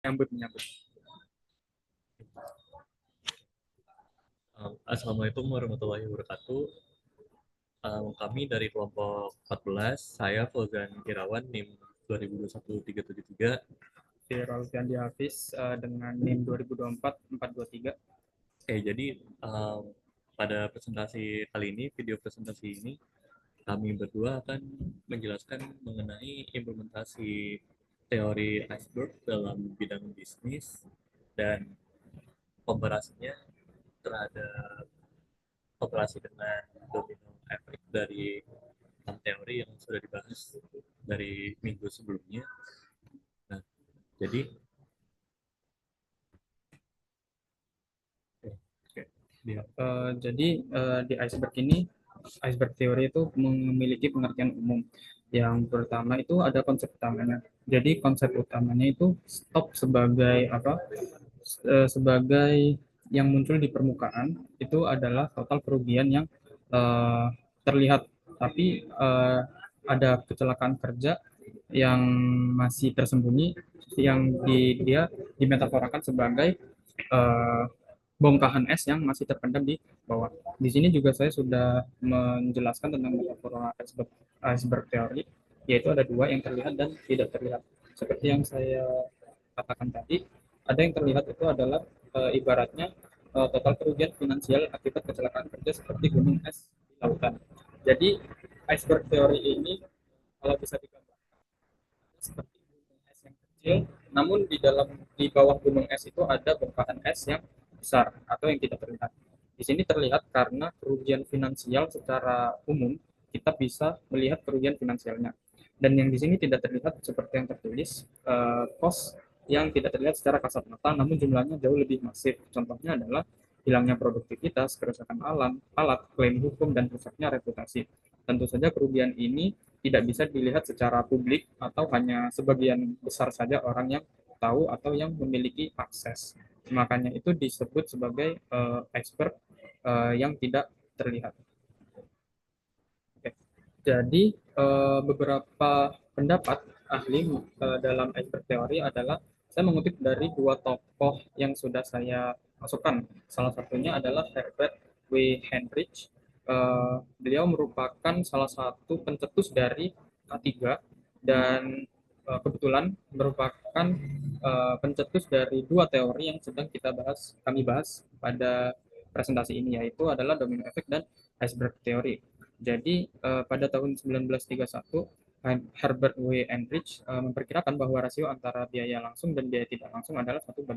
menyambut. Assalamualaikum warahmatullahi wabarakatuh. Kami dari kelompok 14, saya Fauzan Irawan, NIM 2021-373. Saya Alfiandi Hafiz dengan NIM 2024-423. Jadi pada presentasi kali ini, video presentasi ini, kami berdua akan menjelaskan mengenai implementasi teori iceberg dalam bidang bisnis dan komparasinya terhadap operasi dengan domino efek dari teori yang sudah dibahas dari minggu sebelumnya. Nah, jadi Di iceberg ini, iceberg teori itu memiliki pengertian umum. Yang pertama itu ada konsep utamanya. Jadi konsep utamanya itu stop sebagai apa? Sebagai yang muncul di permukaan itu adalah total kerugian yang eh, terlihat, tapi ada kecelakaan kerja yang masih tersembunyi, yang dia dimetaforakan sebagai eh, bongkahan es yang masih terpendam di bawah. Di sini juga saya sudah menjelaskan tentang metafora iceberg teori, yaitu ada dua, yang terlihat dan tidak terlihat. Seperti yang saya katakan tadi, ada yang terlihat itu adalah ibaratnya total kerugian finansial akibat kecelakaan kerja seperti gunung es di lautan. Jadi iceberg teori ini kalau bisa digambarkan seperti gunung es yang kecil, namun di bawah gunung es itu ada bongkahan es yang besar atau yang tidak terlihat. Di sini terlihat karena kerugian finansial secara umum kita bisa melihat kerugian finansialnya. Dan yang di sini tidak terlihat seperti yang tertulis, cost yang tidak terlihat secara kasat mata, namun jumlahnya jauh lebih masif. Contohnya adalah hilangnya produktivitas, kerusakan alam, alat, klaim hukum, dan rusaknya reputasi. Tentu saja kerugian ini tidak bisa dilihat secara publik atau hanya sebagian besar saja orang yang tahu atau yang memiliki akses. Makanya itu disebut sebagai expert yang tidak terlihat. Oke. Jadi beberapa pendapat ahli dalam expert teori adalah saya mengutip dari dua tokoh yang sudah saya masukkan. Salah satunya adalah Herbert W. Heinrich. Beliau merupakan salah satu pencetus dari K3 dan kebetulan merupakan pencetus dari dua teori yang sedang kami bahas pada presentasi ini, yaitu adalah domino effect dan iceberg teori. Jadi pada tahun 1931 Herbert W. Enrich memperkirakan bahwa rasio antara biaya langsung dan biaya tidak langsung adalah 1:4,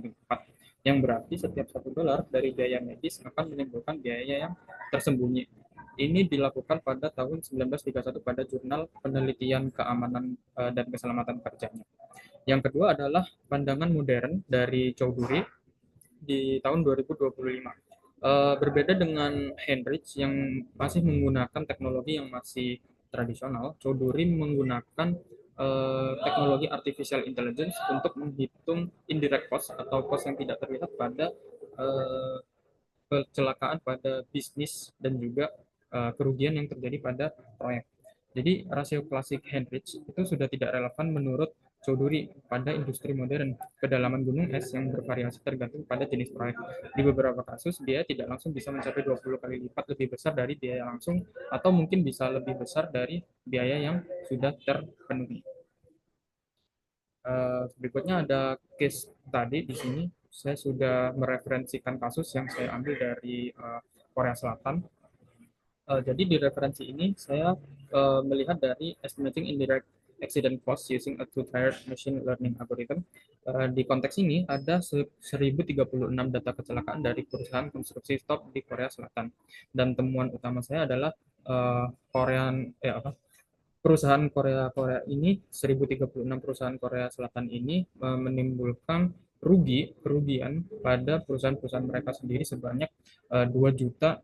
yang berarti setiap $1 dari biaya medis akan menimbulkan biaya yang tersembunyi. Ini dilakukan pada tahun 1931 pada jurnal penelitian keamanan dan keselamatan kerjanya. Yang kedua adalah pandangan modern dari Chowdhury di tahun 2025. Berbeda dengan Heinrich yang masih menggunakan teknologi yang masih tradisional, Chowdhury menggunakan teknologi artificial intelligence untuk menghitung indirect cost atau cost yang tidak terlihat pada uh, kecelakaan pada bisnis dan juga kerugian yang terjadi pada proyek. Jadi rasio klasik Heinrich itu sudah tidak relevan menurut Chowdhury pada industri modern. Kedalaman gunung es yang bervariasi tergantung pada jenis proyek. Di beberapa kasus, biaya tidak langsung bisa mencapai 20 kali lipat lebih besar dari biaya langsung, atau mungkin bisa lebih besar dari biaya yang sudah terpenuhi. Berikutnya ada case tadi di sini. Saya sudah mereferensikan kasus yang saya ambil dari Korea Selatan. Jadi di referensi ini saya melihat dari estimating indirect accident cost using a two-tiered machine learning algorithm. Di konteks ini ada 1036 data kecelakaan dari perusahaan konstruksi stop di Korea Selatan. Dan temuan utama saya adalah uh, Korean perusahaan Korea ini, 1036 perusahaan Korea Selatan ini menimbulkan kerugian pada perusahaan-perusahaan mereka sendiri sebanyak $2.600.000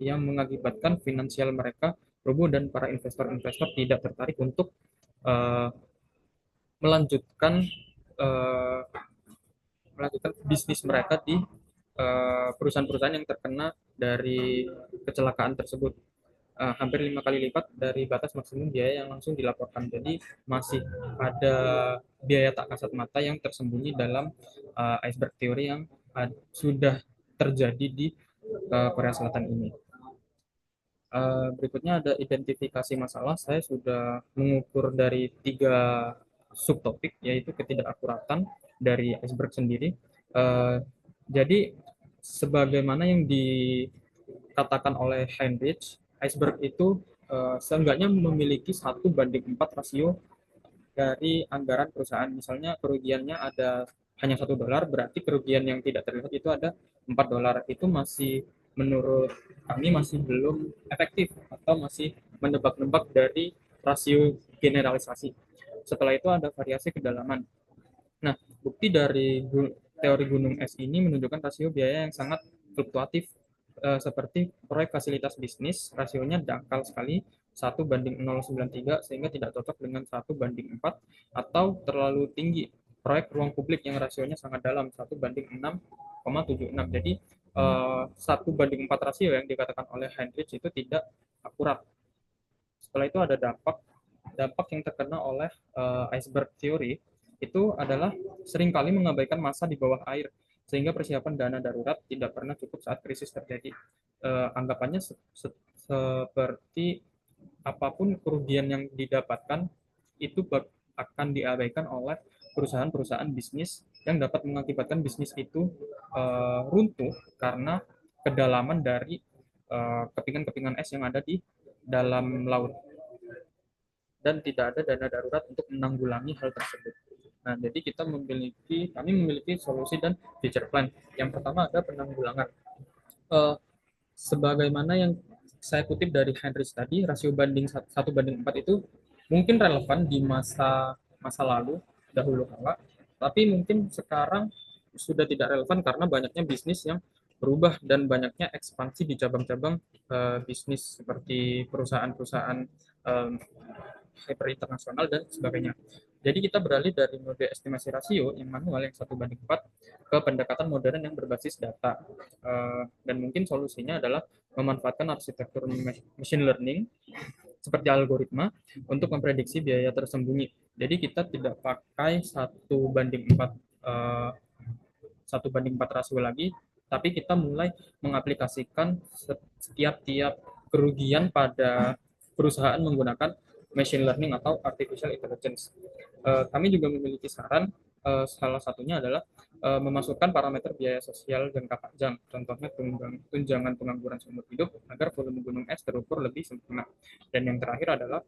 yang mengakibatkan finansial mereka rubuh dan para investor-investor tidak tertarik untuk uh, melanjutkan uh, melanjutkan bisnis mereka di perusahaan-perusahaan yang terkena dari kecelakaan tersebut. hampir 5 kali lipat dari batas maksimum biaya yang langsung dilaporkan. Jadi masih ada biaya tak kasat mata yang tersembunyi dalam iceberg teori yang sudah terjadi di Korea Selatan ini. Berikutnya ada identifikasi masalah. Saya sudah mengukur dari 3 subtopik, yaitu ketidakakuratan dari iceberg sendiri. Eh, jadi, sebagaimana yang dikatakan oleh Heinrich, iceberg itu seenggaknya memiliki 1:4 rasio dari anggaran perusahaan. Misalnya kerugiannya ada hanya $1, berarti kerugian yang tidak terlihat itu ada $4. Itu masih, menurut kami, masih belum efektif atau masih menebak-nebak dari rasio generalisasi. Setelah itu ada variasi kedalaman. Nah, bukti dari teori gunung es ini menunjukkan rasio biaya yang sangat fluktuatif, seperti proyek fasilitas bisnis, rasionya dangkal sekali, 1:0,93, sehingga tidak cocok dengan 1:4, atau terlalu tinggi proyek ruang publik yang rasionya sangat dalam, 1:6,76. Jadi 1:4 rasio yang dikatakan oleh Heinrich itu tidak akurat. Setelah itu ada dampak. Dampak yang terkena oleh iceberg theory itu adalah seringkali mengabaikan masa di bawah air, sehingga persiapan dana darurat tidak pernah cukup saat krisis terjadi. Anggapannya seperti apapun kerugian yang didapatkan itu akan diabaikan oleh perusahaan-perusahaan bisnis yang dapat mengakibatkan bisnis itu runtuh karena kedalaman dari kepingan-kepingan es yang ada di dalam laut, dan tidak ada dana darurat untuk menanggulangi hal tersebut. Nah, jadi kami memiliki solusi dan future plan. Yang pertama ada penanggulangan. Eh, Sebagaimana yang saya kutip dari Heinrich tadi, rasio banding 1:4 itu mungkin relevan di masa masa lalu, dahulu kala, tapi mungkin sekarang sudah tidak relevan karena banyaknya bisnis yang berubah dan banyaknya ekspansi di cabang-cabang bisnis seperti perusahaan-perusahaan eh, hyper internasional dan sebagainya. Jadi kita beralih dari mode estimasi rasio yang manual yang 1:4 ke pendekatan modern yang berbasis data. Dan mungkin solusinya adalah memanfaatkan arsitektur machine learning seperti algoritma untuk memprediksi biaya tersembunyi. Jadi kita tidak pakai 1:4 rasio lagi, tapi kita mulai mengaplikasikan setiap tiap kerugian pada perusahaan menggunakan machine learning atau artificial intelligence. Kami juga memiliki saran, salah satunya adalah memasukkan parameter biaya sosial jangka panjang, contohnya tunjangan pengangguran seumur hidup, agar volume gunung es terukur lebih sempurna. Dan yang terakhir adalah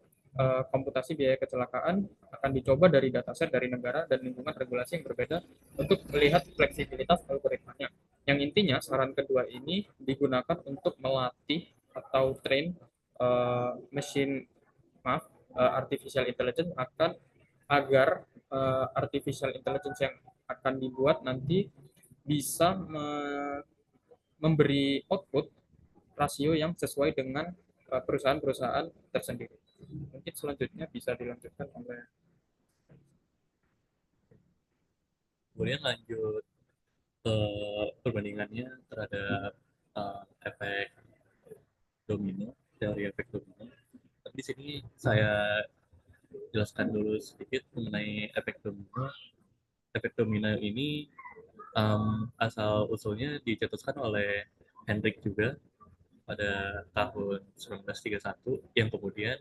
komputasi biaya kecelakaan akan dicoba dari dataset dari negara dan lingkungan regulasi yang berbeda untuk melihat fleksibilitas algoritmanya. Yang intinya, saran kedua ini digunakan untuk melatih atau train mesin maaf artificial intelligence agar artificial intelligence yang akan dibuat nanti bisa memberi output rasio yang sesuai dengan perusahaan-perusahaan tersendiri. Mungkin selanjutnya bisa dilanjutkan oleh. Kemudian lanjut ke perbandingannya terhadap efek domino, teori efek domino. Tapi di sini saya jelaskan dulu sedikit mengenai efek domino. Efek domino ini asal usulnya dicetuskan oleh Hendrik juga pada tahun 1931, yang kemudian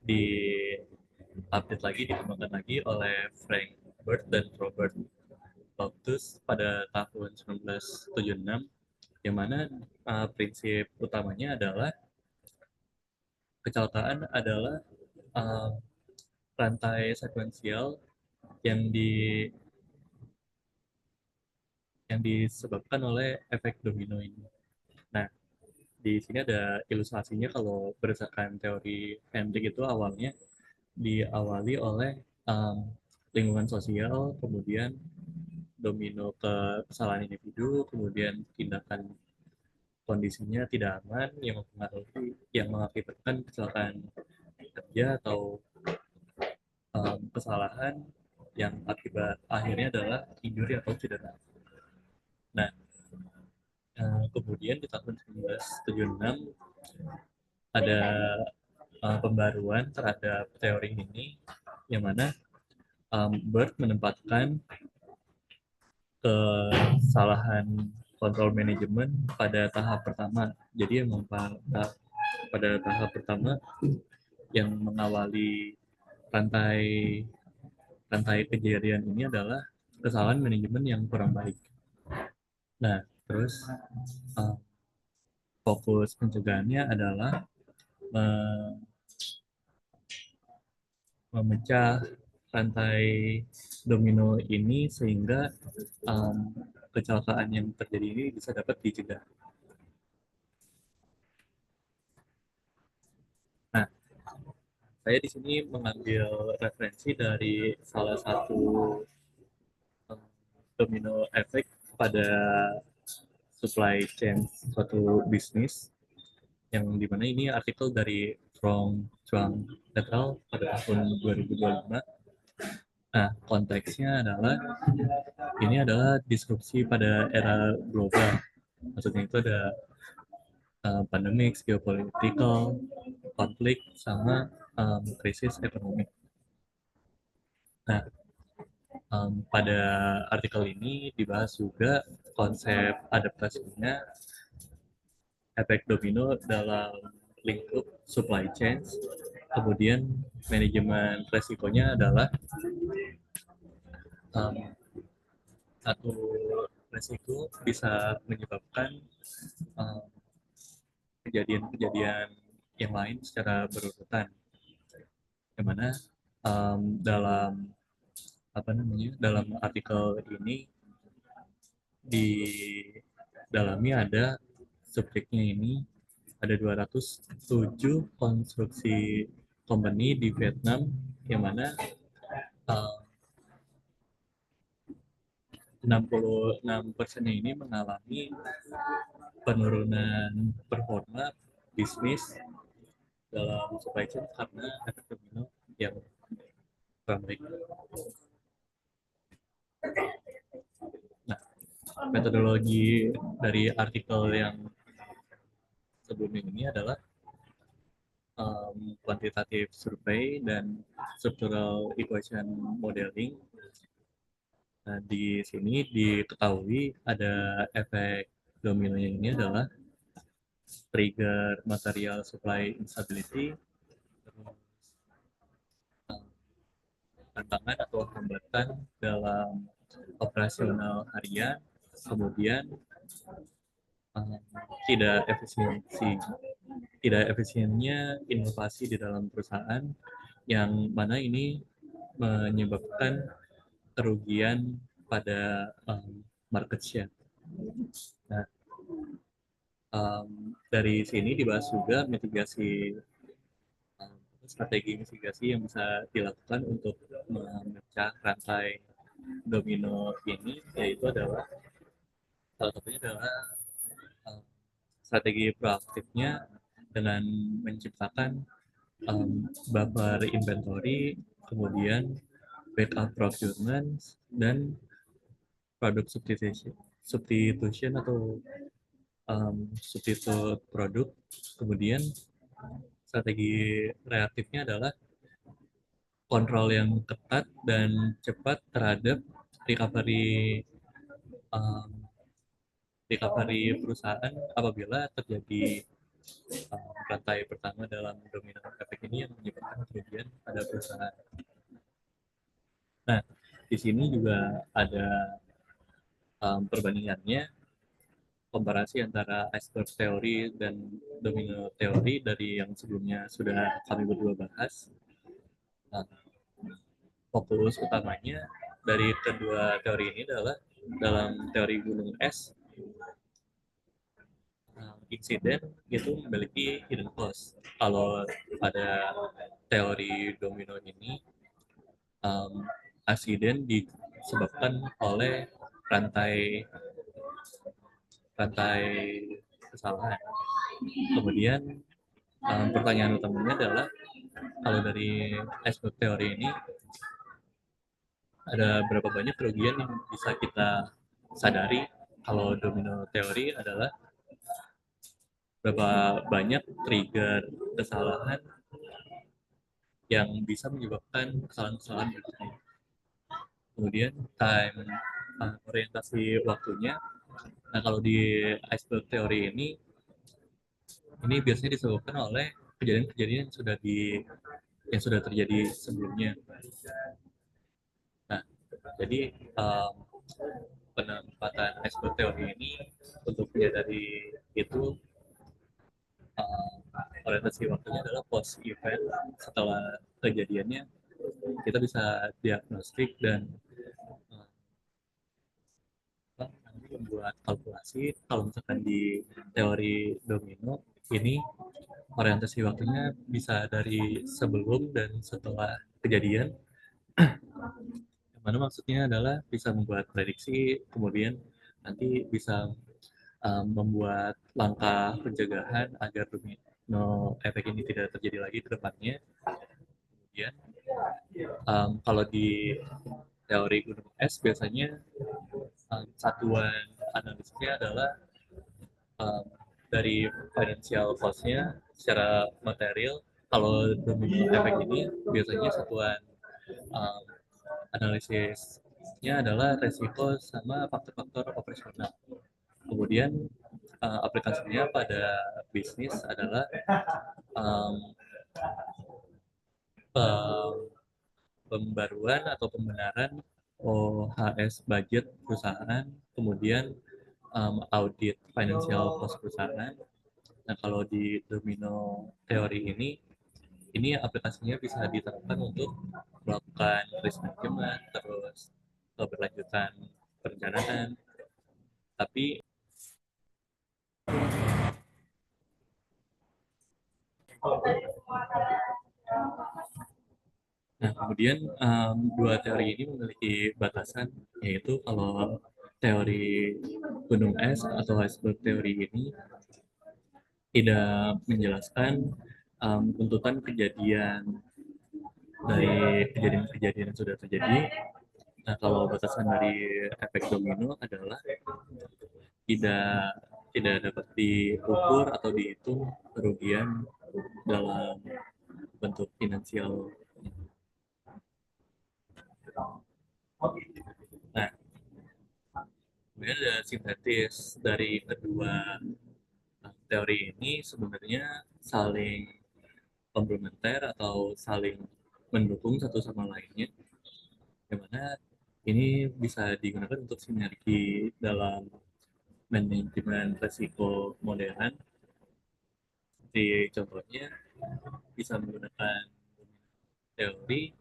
di-update lagi, dikembangkan lagi oleh Frank Bird dan Robert Malthus pada tahun 1976, yang mana prinsip utamanya adalah kecelakaan adalah uh, rantai sekuensial yang di yang disebabkan oleh efek domino ini. Nah, di sini ada ilustrasinya. Kalau berdasarkan teori Hendrik itu awalnya diawali oleh um, lingkungan sosial, kemudian domino ke kesalahan individu, kemudian tindakan kondisinya tidak aman yang mengakibatkan kecelakaan kerja atau kesalahan yang akibat akhirnya adalah injury atau cedera. Nah, kemudian di tahun 1976 ada pembaruan terhadap teori ini, yang mana Bird menempatkan kesalahan kontrol manajemen pada tahap pertama. Jadi emang pada tahap pertama yang mengawali rantai rantai kejadian ini adalah kesalahan manajemen yang kurang baik. Nah, terus uh, fokus pencegahannya adalah memecah rantai domino ini sehingga um, kecelakaan yang terjadi ini bisa dapat dicegah. Nah, saya di sini mengambil referensi dari salah satu domino efek pada supply chain suatu bisnis, yang dimana ini artikel dari From Chuang et al. Pada tahun 2025. Nah, konteksnya adalah ini adalah disrupsi pada era global. Maksudnya itu ada pandemic, geopolitical, konflik, sama krisis ekonomi. Nah, pada artikel ini dibahas juga konsep adaptasinya efek domino dalam lingkup supply chain. Kemudian manajemen resikonya adalah um, satu resiko bisa menyebabkan um, kejadian-kejadian yang lain secara berurutan. Yang mana dalam dalam artikel ini di dalamnya ada subjeknya ini ada 207 konstruksi company di Vietnam, yang mana 66% ini mengalami penurunan performa bisnis dalam supply chain karena efek domino yang kurang baik. Nah, metodologi dari artikel yang sebelumnya ini adalah quantitative survey dan structural equation modeling. Nah, di sini diketahui ada efek dominonya ini adalah trigger material supply instability, tantangan atau hambatan dalam operasional harian, kemudian uh, tidak efisiennya inovasi di dalam perusahaan, yang mana ini menyebabkan kerugian pada market share. Nah, dari sini dibahas juga strategi mitigasi yang bisa dilakukan untuk memecah rantai domino ini, yaitu adalah salah satunya adalah strategi proaktifnya dengan menciptakan buffer inventory, kemudian backup procurement, dan produk substitution atau substitute produk. Kemudian strategi reaktifnya adalah kontrol yang ketat dan cepat terhadap recovery recovery perusahaan apabila terjadi rantai pertama dalam domino efek ini yang menyebabkan kerugian pada perusahaan. Nah, di sini juga ada perbandingannya, komparasi antara iceberg teori dan domino teori dari yang sebelumnya sudah kami berdua bahas. Nah, fokus utamanya dari kedua teori ini adalah dalam teori gunung es, insiden itu memiliki hidden cost. Kalau pada teori domino ini, insiden disebabkan oleh rantai rantai kesalahan. Kemudian pertanyaan utamanya adalah kalau dari aspek teori ini ada berapa banyak kerugian yang bisa kita sadari. Kalau domino teori adalah berapa banyak trigger kesalahan yang bisa menyebabkan kesalahan-kesalahan berikutnya. Kemudian time orientasi waktunya. Nah, kalau di iceberg teori ini biasanya disebabkan oleh kejadian-kejadian yang sudah terjadi sebelumnya. Nah, jadi penempatan iceberg teori ini untuk menyadari itu, orientasi waktunya adalah post event. Setelah kejadiannya kita bisa diagnostik dan membuat kalkulasi. Kalau misalkan di teori domino ini orientasi waktunya bisa dari sebelum dan setelah kejadian, yang mana maksudnya adalah bisa membuat prediksi, kemudian nanti bisa membuat langkah pencegahan agar domino efek ini tidak terjadi lagi ke depannya. Kemudian kalau di teori gunung es biasanya satuan analisisnya adalah um, dari financial cost-nya secara material. Kalau domino efek ini biasanya satuan um, analisisnya adalah resiko sama faktor-faktor operasional. Kemudian aplikasinya pada bisnis adalah um, pembaruan atau pembenaran OHS budget perusahaan, kemudian audit financial cost perusahaan. Nah, kalau di domino teori ini aplikasinya bisa diterapkan untuk melakukan risk management, terus keberlanjutan perencanaan. Tapi, nah kemudian dua teori ini memiliki batasan, yaitu kalau teori gunung es atau iceberg teori ini tidak menjelaskan tuntutan kejadian dari kejadian-kejadian yang sudah terjadi. Nah, kalau batasan dari efek domino adalah tidak tidak dapat diukur atau dihitung kerugian dalam bentuk finansial. Nah, kemudian ada sintetis dari kedua teori ini sebenarnya saling komplementer atau saling mendukung satu sama lainnya, di mana ini bisa digunakan untuk sinergi dalam manajemen risiko modern. Seperti contohnya bisa menggunakan teori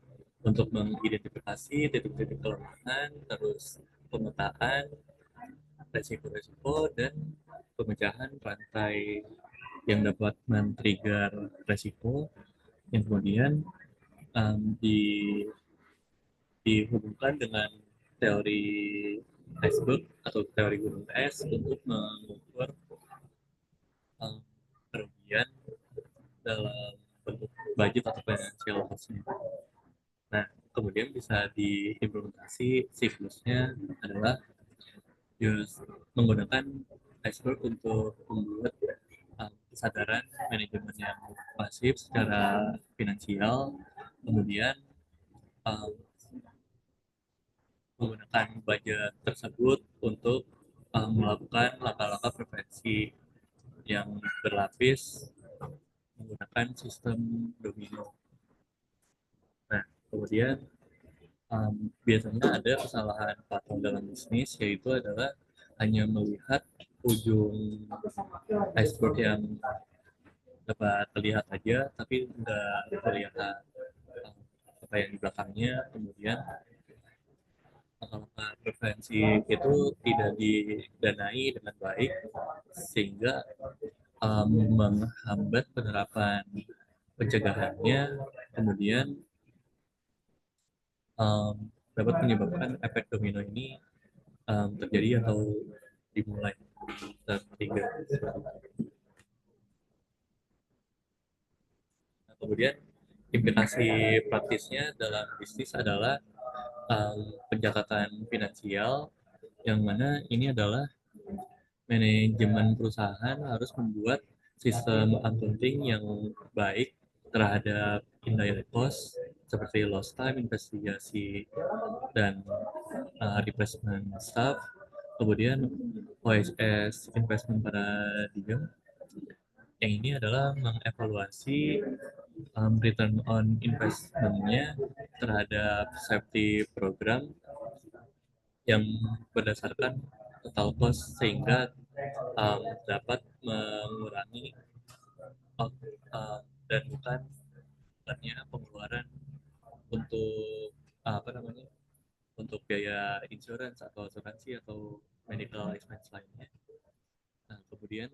untuk mengidentifikasi titik-titik kelemahan, terus pemetaan resiko-resiko dan pemecahan rantai yang dapat men-trigger resiko yang kemudian di dihubungkan dengan teori iceberg atau teori gunung es untuk mengukur kerugian dalam bentuk budget atau financial cost-nya. Nah, kemudian bisa diimplementasi siklusnya adalah menggunakan iceberg untuk membuat kesadaran manajemen yang pasif secara finansial, kemudian um, menggunakan budget tersebut untuk melakukan langkah-langkah prevensi yang berlapis menggunakan sistem domino. Nah, kemudian biasanya ada kesalahan fatal dalam bisnis, yaitu adalah hanya melihat ujung iceberg yang dapat terlihat aja, tapi nggak melihat apa yang di belakangnya. Kemudian langkah prevensi itu tidak didanai dengan baik, sehingga menghambat penerapan pencegahannya, kemudian um, dapat menyebabkan efek domino ini terjadi atau dimulai tertiga. Nah, kemudian implikasi praktisnya dalam bisnis adalah pencatatan finansial, yang mana ini adalah manajemen perusahaan harus membuat sistem accounting yang baik terhadap indirect cost seperti lost time, investigasi, dan replacement staff. Kemudian OSS investment paradigm yang ini adalah mengevaluasi return on investment-nya terhadap safety program yang berdasarkan total cost sehingga dapat mengurangi dan bukan hanya pengeluaran untuk apa namanya untuk biaya insurance atau asuransi atau medical expense lainnya. Nah, kemudian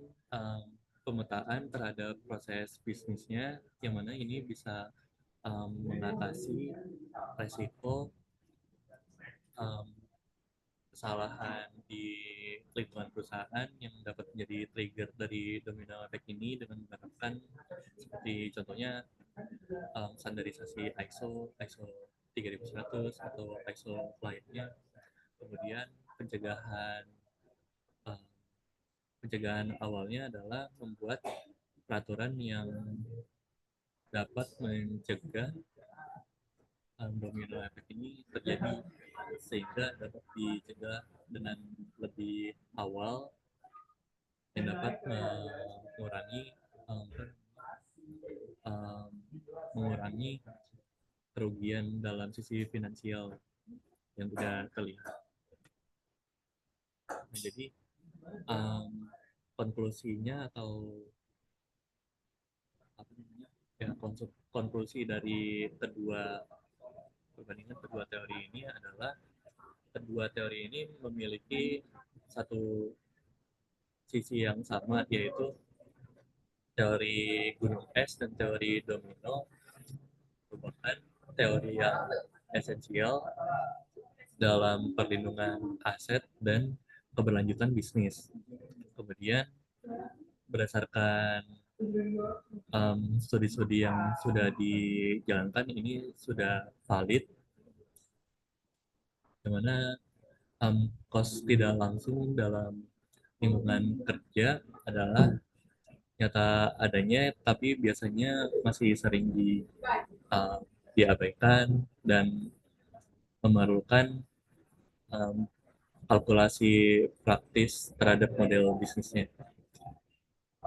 pemetaan terhadap proses bisnisnya yang mana ini bisa mengatasi resiko um, kesalahan di lingkungan perusahaan yang dapat menjadi trigger dari domino effect ini dengan menerapkan seperti contohnya standarisasi ISO 3100 atau ISO lainnya. Kemudian pencegahan um, pencegahan awalnya adalah membuat peraturan yang dapat mencegah domino effect ini terjadi sehingga dapat dicegah dengan lebih awal yang dapat mengurangi um, um, mengurangi kerugian dalam sisi finansial yang tidak terlihat. Nah, jadi konklusinya atau apa namanya ya konklusi dari perbandingan kedua teori ini adalah kedua teori ini memiliki satu sisi yang sama, yaitu teori gunung es dan teori domino merupakan teori yang esensial dalam perlindungan aset dan keberlanjutan bisnis. Kemudian berdasarkan studi-studi yang sudah dijalankan ini sudah valid, di mana cost tidak langsung dalam lingkungan kerja adalah nyata adanya, tapi biasanya masih sering diabaikan dan memerlukan kalkulasi praktis terhadap model bisnisnya.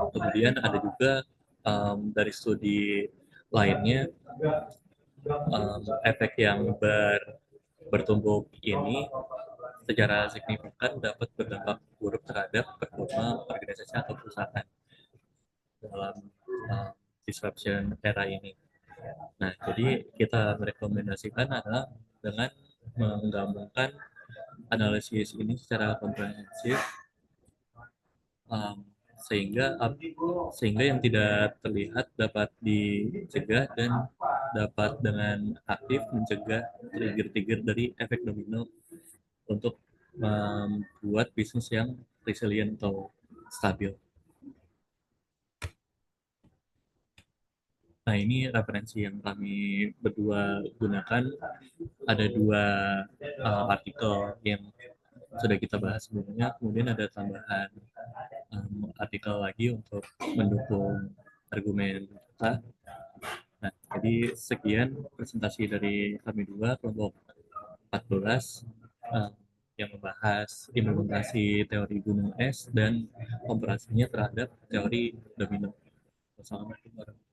Kemudian ada juga dari studi lainnya efek yang bertumbuk ini secara signifikan dapat berdampak buruk terhadap performa organisasi atau perusahaan dalam disruption era ini. Nah, jadi kita merekomendasikan adalah dengan menggabungkan analisis ini secara komprehensif um, sehingga yang tidak terlihat dapat dicegah dan dapat dengan aktif mencegah trigger-trigger dari efek domino untuk membuat bisnis yang resilient atau stabil. Nah, ini referensi yang kami berdua gunakan. Ada dua artikel yang sudah kita bahas sebelumnya, kemudian ada tambahan artikel lagi untuk mendukung argumen kita. Nah, jadi sekian presentasi dari kami dua, kelompok 14, yang membahas implementasi teori gunung es dan komparasinya terhadap teori domino. Wassalamualaikum warahmatullahi wabarakatuh.